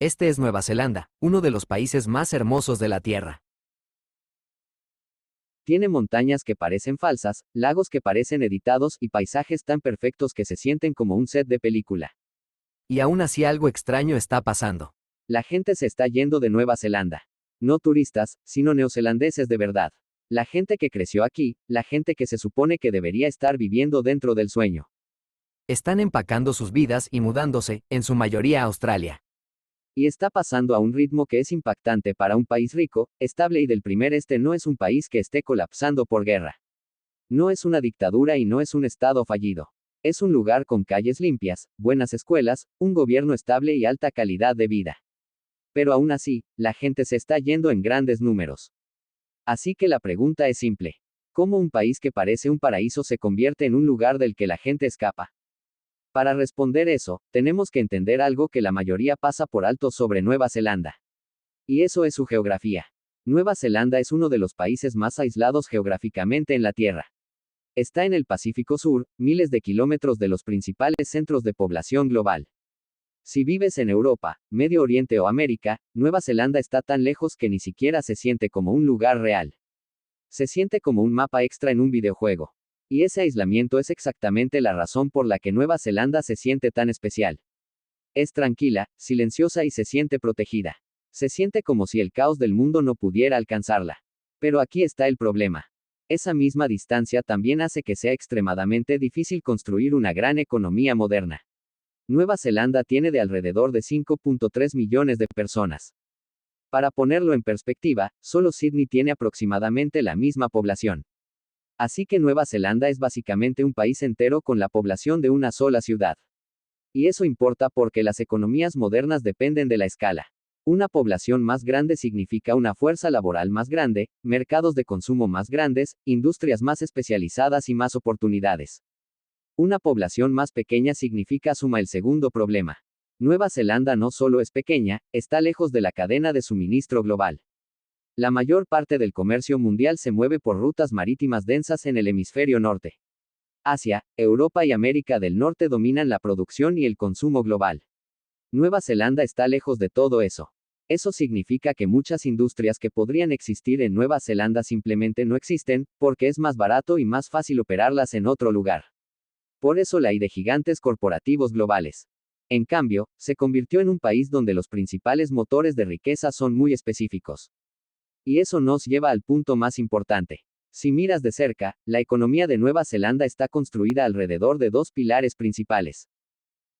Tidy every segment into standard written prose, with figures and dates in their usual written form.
Este es Nueva Zelanda, uno de los países más hermosos de la Tierra. Tiene montañas que parecen falsas, lagos que parecen editados y paisajes tan perfectos que se sienten como un set de película. Y aún así algo extraño está pasando. La gente se está yendo de Nueva Zelanda. No turistas, sino neozelandeses de verdad. La gente que creció aquí, la gente que se supone que debería estar viviendo dentro del sueño. Están empacando sus vidas y mudándose, en su mayoría a Australia. Y está pasando a un ritmo que es impactante para un país rico, estable y del primer este no es un país que esté colapsando por guerra. No es una dictadura y no es un estado fallido. Es un lugar con calles limpias, buenas escuelas, un gobierno estable y alta calidad de vida. Pero aún así, la gente se está yendo en grandes números. Así que la pregunta es simple. ¿Cómo un país que parece un paraíso se convierte en un lugar del que la gente escapa? Para responder eso, tenemos que entender algo que la mayoría pasa por alto sobre Nueva Zelanda. Y eso es su geografía. Nueva Zelanda es uno de los países más aislados geográficamente en la Tierra. Está en el Pacífico Sur, miles de kilómetros de los principales centros de población global. Si vives en Europa, Medio Oriente o América, Nueva Zelanda está tan lejos que ni siquiera se siente como un lugar real. Se siente como un mapa extra en un videojuego. Y ese aislamiento es exactamente la razón por la que Nueva Zelanda se siente tan especial. Es tranquila, silenciosa y se siente protegida. Se siente como si el caos del mundo no pudiera alcanzarla. Pero aquí está el problema. Esa misma distancia también hace que sea extremadamente difícil construir una gran economía moderna. Nueva Zelanda tiene de alrededor de 5.3 millones de personas. Para ponerlo en perspectiva, solo Sydney tiene aproximadamente la misma población. Así que Nueva Zelanda es básicamente un país entero con la población de una sola ciudad. Y eso importa porque las economías modernas dependen de la escala. Una población más grande significa una fuerza laboral más grande, mercados de consumo más grandes, industrias más especializadas y más oportunidades. Una población más pequeña significa suma el segundo problema. Nueva Zelanda no solo es pequeña, está lejos de la cadena de suministro global. La mayor parte del comercio mundial se mueve por rutas marítimas densas en el hemisferio norte. Asia, Europa y América del Norte dominan la producción y el consumo global. Nueva Zelanda está lejos de todo eso. Eso significa que muchas industrias que podrían existir en Nueva Zelanda simplemente no existen, porque es más barato y más fácil operarlas en otro lugar. Por eso la hay de gigantes corporativos globales. En cambio, se convirtió en un país donde los principales motores de riqueza son muy específicos. Y eso nos lleva al punto más importante. Si miras de cerca, la economía de Nueva Zelanda está construida alrededor de dos pilares principales.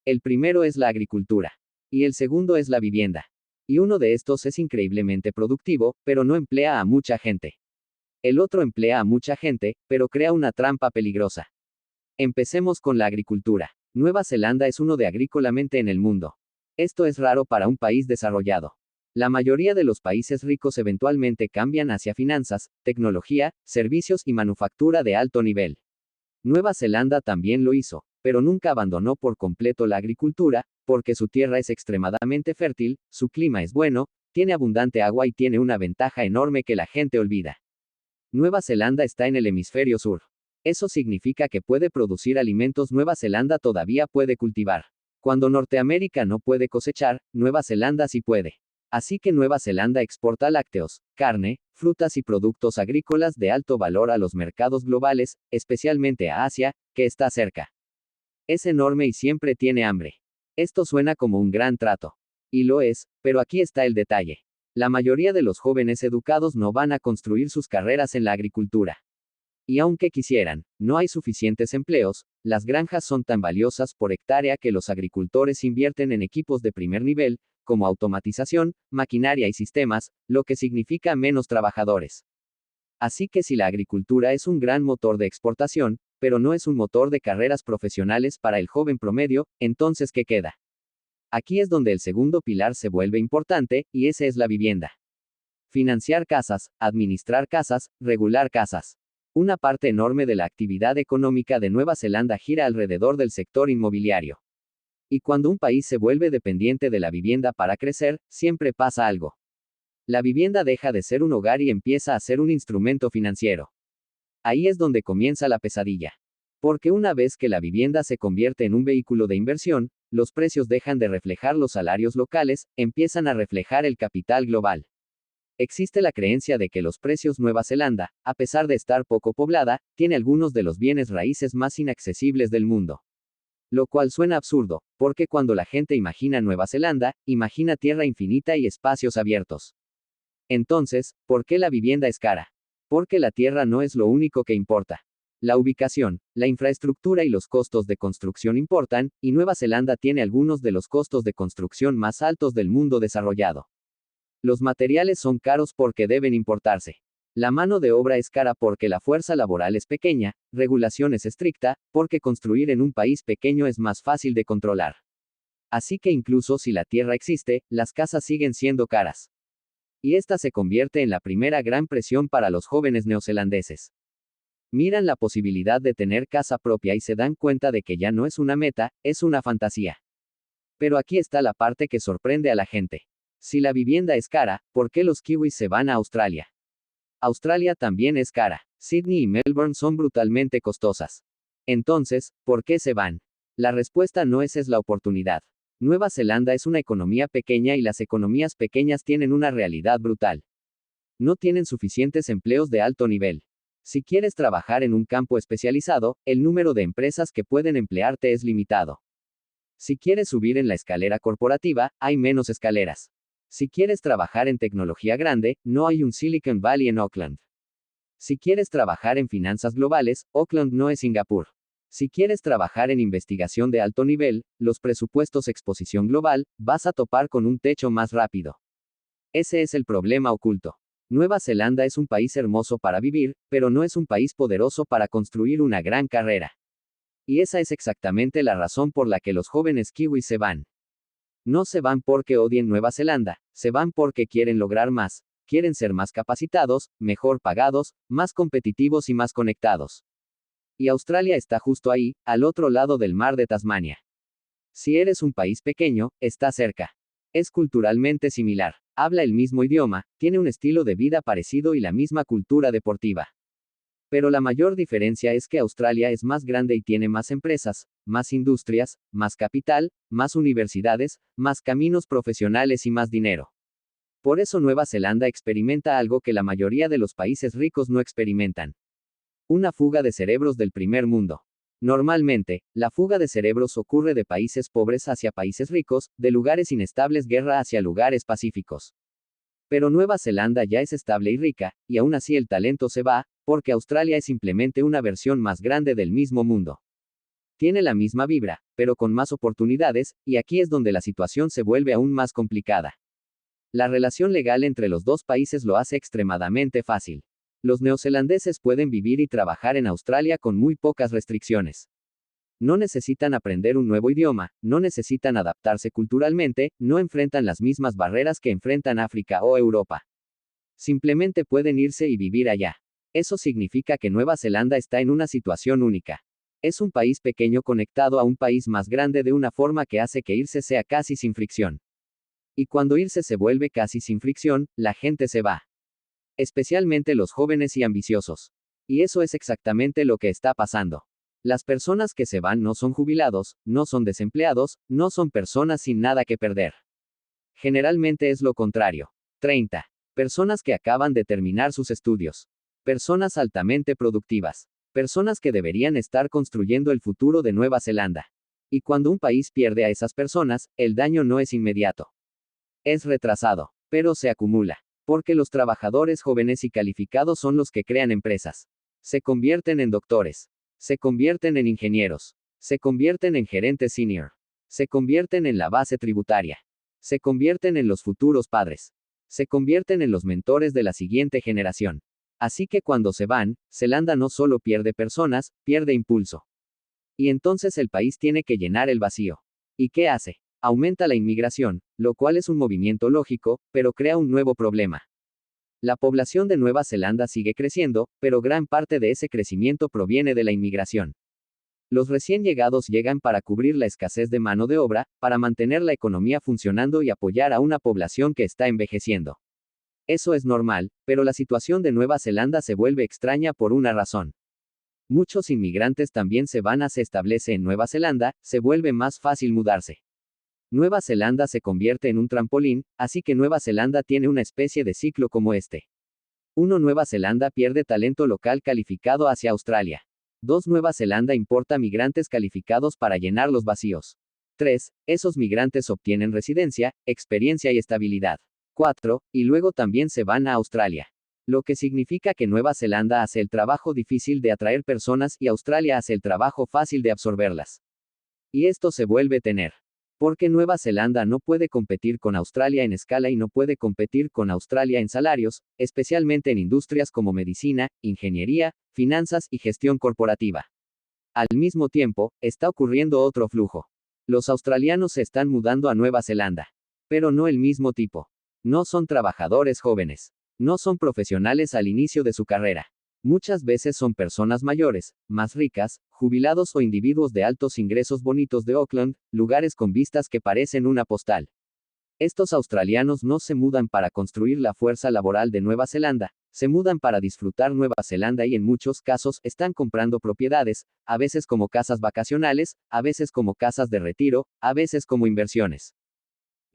El primero es la agricultura. Y el segundo es la vivienda. Y uno de estos es increíblemente productivo, pero no emplea a mucha gente. El otro emplea a mucha gente, pero crea una trampa peligrosa. Empecemos con la agricultura. Nueva Zelanda es uno de agrícolamente en el mundo. Esto es raro para un país desarrollado. La mayoría de los países ricos eventualmente cambian hacia finanzas, tecnología, servicios y manufactura de alto nivel. Nueva Zelanda también lo hizo, pero nunca abandonó por completo la agricultura, porque su tierra es extremadamente fértil, su clima es bueno, tiene abundante agua y tiene una ventaja enorme que la gente olvida. Nueva Zelanda está en el hemisferio sur. Eso significa que puede producir alimentos. Nueva Zelanda todavía puede cultivar. Cuando Norteamérica no puede cosechar, Nueva Zelanda sí puede. Así que Nueva Zelanda exporta lácteos, carne, frutas y productos agrícolas de alto valor a los mercados globales, especialmente a Asia, que está cerca. Es enorme y siempre tiene hambre. Esto suena como un gran trato. Y lo es, pero aquí está el detalle. La mayoría de los jóvenes educados no van a construir sus carreras en la agricultura. Y aunque quisieran, no hay suficientes empleos, las granjas son tan valiosas por hectárea que los agricultores invierten en equipos de primer nivel, como automatización, maquinaria y sistemas, lo que significa menos trabajadores. Así que si la agricultura es un gran motor de exportación, pero no es un motor de carreras profesionales para el joven promedio, entonces ¿qué queda? Aquí es donde el segundo pilar se vuelve importante, y ese es la vivienda. Financiar casas, administrar casas, regular casas. Una parte enorme de la actividad económica de Nueva Zelanda gira alrededor del sector inmobiliario. Y cuando un país se vuelve dependiente de la vivienda para crecer, siempre pasa algo. La vivienda deja de ser un hogar y empieza a ser un instrumento financiero. Ahí es donde comienza la pesadilla. Porque una vez que la vivienda se convierte en un vehículo de inversión, los precios dejan de reflejar los salarios locales, empiezan a reflejar el capital global. Existe la creencia de que los precios Nueva Zelanda, a pesar de estar poco poblada, tiene algunos de los bienes raíces más inaccesibles del mundo. Lo cual suena absurdo, porque cuando la gente imagina Nueva Zelanda, imagina tierra infinita y espacios abiertos. Entonces, ¿por qué la vivienda es cara? Porque la tierra no es lo único que importa. La ubicación, la infraestructura y los costos de construcción importan, y Nueva Zelanda tiene algunos de los costos de construcción más altos del mundo desarrollado. Los materiales son caros porque deben importarse. La mano de obra es cara porque la fuerza laboral es pequeña, regulación es estricta, porque construir en un país pequeño es más fácil de controlar. Así que incluso si la tierra existe, las casas siguen siendo caras. Y esta se convierte en la primera gran presión para los jóvenes neozelandeses. Miran la posibilidad de tener casa propia y se dan cuenta de que ya no es una meta, es una fantasía. Pero aquí está la parte que sorprende a la gente. Si la vivienda es cara, ¿por qué los kiwis se van a Australia? Australia también es cara. Sydney y Melbourne son brutalmente costosas. Entonces, ¿por qué se van? La respuesta no es la oportunidad. Nueva Zelanda es una economía pequeña y las economías pequeñas tienen una realidad brutal. No tienen suficientes empleos de alto nivel. Si quieres trabajar en un campo especializado, el número de empresas que pueden emplearte es limitado. Si quieres subir en la escalera corporativa, hay menos escaleras. Si quieres trabajar en tecnología grande, no hay un Silicon Valley en Auckland. Si quieres trabajar en finanzas globales, Auckland no es Singapur. Si quieres trabajar en investigación de alto nivel, los presupuestos exposición global, vas a topar con un techo más rápido. Ese es el problema oculto. Nueva Zelanda es un país hermoso para vivir, pero no es un país poderoso para construir una gran carrera. Y esa es exactamente la razón por la que los jóvenes kiwis se van. No se van porque odien Nueva Zelanda, se van porque quieren lograr más, quieren ser más capacitados, mejor pagados, más competitivos y más conectados. Y Australia está justo ahí, al otro lado del mar de Tasmania. Si eres un país pequeño, está cerca. Es culturalmente similar, habla el mismo idioma, tiene un estilo de vida parecido y la misma cultura deportiva. Pero la mayor diferencia es que Australia es más grande y tiene más empresas, más industrias, más capital, más universidades, más caminos profesionales y más dinero. Por eso Nueva Zelanda experimenta algo que la mayoría de los países ricos no experimentan. Una fuga de cerebros del primer mundo. Normalmente, la fuga de cerebros ocurre de países pobres hacia países ricos, de lugares inestables guerra hacia lugares pacíficos. Pero Nueva Zelanda ya es estable y rica, y aún así el talento se va, porque Australia es simplemente una versión más grande del mismo mundo. Tiene la misma vibra, pero con más oportunidades, y aquí es donde la situación se vuelve aún más complicada. La relación legal entre los dos países lo hace extremadamente fácil. Los neozelandeses pueden vivir y trabajar en Australia con muy pocas restricciones. No necesitan aprender un nuevo idioma, no necesitan adaptarse culturalmente, no enfrentan las mismas barreras que enfrentan África o Europa. Simplemente pueden irse y vivir allá. Eso significa que Nueva Zelanda está en una situación única. Es un país pequeño conectado a un país más grande de una forma que hace que irse sea casi sin fricción. Y cuando irse se vuelve casi sin fricción, la gente se va. Especialmente los jóvenes y ambiciosos. Y eso es exactamente lo que está pasando. Las personas que se van no son jubilados, no son desempleados, no son personas sin nada que perder. Generalmente es lo contrario. 30. Personas que acaban de terminar sus estudios. Personas altamente productivas. Personas que deberían estar construyendo el futuro de Nueva Zelanda. Y cuando un país pierde a esas personas, el daño no es inmediato. Es retrasado, pero se acumula. Porque los trabajadores jóvenes y calificados son los que crean empresas. Se convierten en doctores. Se convierten en ingenieros. Se convierten en gerentes senior. Se convierten en la base tributaria. Se convierten en los futuros padres. Se convierten en los mentores de la siguiente generación. Así que cuando se van, Zelanda no solo pierde personas, pierde impulso. Y entonces el país tiene que llenar el vacío. ¿Y qué hace? Aumenta la inmigración, lo cual es un movimiento lógico, pero crea un nuevo problema. La población de Nueva Zelanda sigue creciendo, pero gran parte de ese crecimiento proviene de la inmigración. Los recién llegados llegan para cubrir la escasez de mano de obra, para mantener la economía funcionando y apoyar a una población que está envejeciendo. Eso es normal, pero la situación de Nueva Zelanda se vuelve extraña por una razón. Muchos inmigrantes también se establece en Nueva Zelanda, se vuelve más fácil mudarse. Nueva Zelanda se convierte en un trampolín, así que Nueva Zelanda tiene una especie de ciclo como este. 1. Nueva Zelanda pierde talento local calificado hacia Australia. 2. Nueva Zelanda importa migrantes calificados para llenar los vacíos. 3. Esos migrantes obtienen residencia, experiencia y estabilidad. 4. Y luego también se van a Australia. Lo que significa que Nueva Zelanda hace el trabajo difícil de atraer personas y Australia hace el trabajo fácil de absorberlas. Y esto se vuelve tener. Porque Nueva Zelanda no puede competir con Australia en escala y no puede competir con Australia en salarios, especialmente en industrias como medicina, ingeniería, finanzas y gestión corporativa. Al mismo tiempo, está ocurriendo otro flujo. Los australianos se están mudando a Nueva Zelanda. Pero no el mismo tipo. No son trabajadores jóvenes. No son profesionales al inicio de su carrera. Muchas veces son personas mayores, más ricas, jubilados o individuos de altos ingresos bonitos de Auckland, lugares con vistas que parecen una postal. Estos australianos no se mudan para construir la fuerza laboral de Nueva Zelanda, se mudan para disfrutar Nueva Zelanda y en muchos casos están comprando propiedades, a veces como casas vacacionales, a veces como casas de retiro, a veces como inversiones.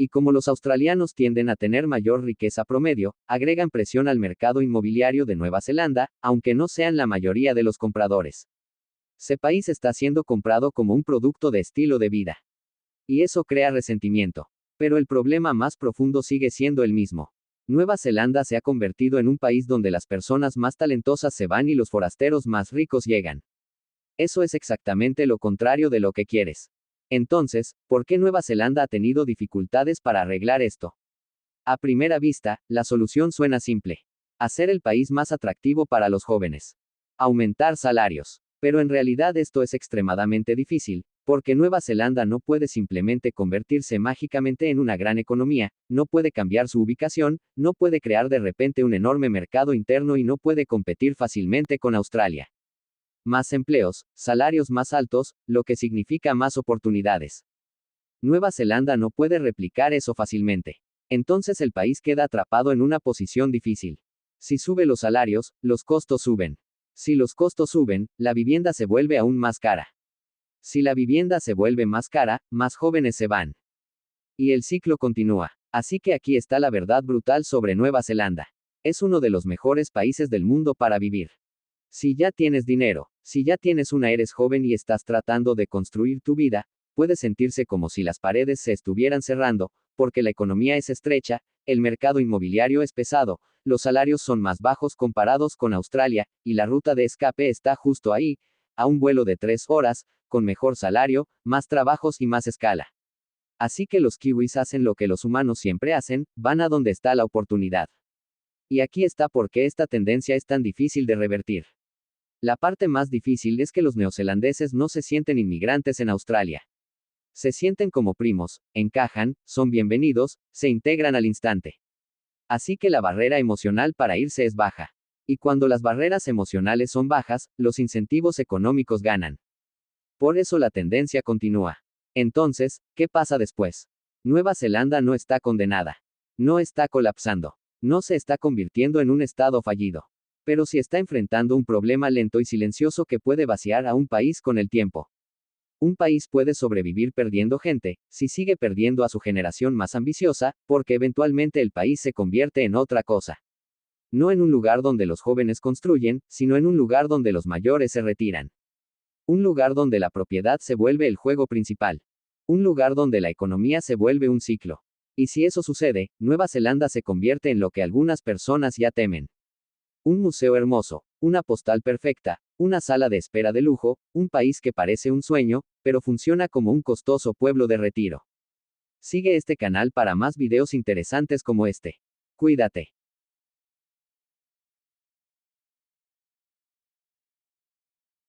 Y como los australianos tienden a tener mayor riqueza promedio, agregan presión al mercado inmobiliario de Nueva Zelanda, aunque no sean la mayoría de los compradores. Ese país está siendo comprado como un producto de estilo de vida. Y eso crea resentimiento. Pero el problema más profundo sigue siendo el mismo. Nueva Zelanda se ha convertido en un país donde las personas más talentosas se van y los forasteros más ricos llegan. Eso es exactamente lo contrario de lo que quieres. Entonces, ¿por qué Nueva Zelanda ha tenido dificultades para arreglar esto? A primera vista, la solución suena simple. Hacer el país más atractivo para los jóvenes. Aumentar salarios. Pero en realidad esto es extremadamente difícil, porque Nueva Zelanda no puede simplemente convertirse mágicamente en una gran economía, no puede cambiar su ubicación, no puede crear de repente un enorme mercado interno y no puede competir fácilmente con Australia. Más empleos, salarios más altos, lo que significa más oportunidades. Nueva Zelanda no puede replicar eso fácilmente. Entonces el país queda atrapado en una posición difícil. Si sube los salarios, los costos suben. Si los costos suben, la vivienda se vuelve aún más cara. Si la vivienda se vuelve más cara, más jóvenes se van. Y el ciclo continúa. Así que aquí está la verdad brutal sobre Nueva Zelanda. Es uno de los mejores países del mundo para vivir. Si ya tienes dinero, si ya tienes eres joven y estás tratando de construir tu vida, puede sentirse como si las paredes se estuvieran cerrando, porque la economía es estrecha, el mercado inmobiliario es pesado, los salarios son más bajos comparados con Australia, y la ruta de escape está justo ahí, a un vuelo de 3 horas, con mejor salario, más trabajos y más escala. Así que los kiwis hacen lo que los humanos siempre hacen, van a donde está la oportunidad. Y aquí está por qué esta tendencia es tan difícil de revertir. La parte más difícil es que los neozelandeses no se sienten inmigrantes en Australia. Se sienten como primos, encajan, son bienvenidos, se integran al instante. Así que la barrera emocional para irse es baja. Y cuando las barreras emocionales son bajas, los incentivos económicos ganan. Por eso la tendencia continúa. Entonces, ¿qué pasa después? Nueva Zelanda no está condenada. No está colapsando. No se está convirtiendo en un estado fallido. Pero sí está enfrentando un problema lento y silencioso que puede vaciar a un país con el tiempo. Un país puede sobrevivir perdiendo gente, si sigue perdiendo a su generación más ambiciosa, porque eventualmente el país se convierte en otra cosa. No en un lugar donde los jóvenes construyen, sino en un lugar donde los mayores se retiran. Un lugar donde la propiedad se vuelve el juego principal. Un lugar donde la economía se vuelve un ciclo. Y si eso sucede, Nueva Zelanda se convierte en lo que algunas personas ya temen. Un museo hermoso, una postal perfecta, una sala de espera de lujo, un país que parece un sueño, pero funciona como un costoso pueblo de retiro. Sigue este canal para más videos interesantes como este. Cuídate.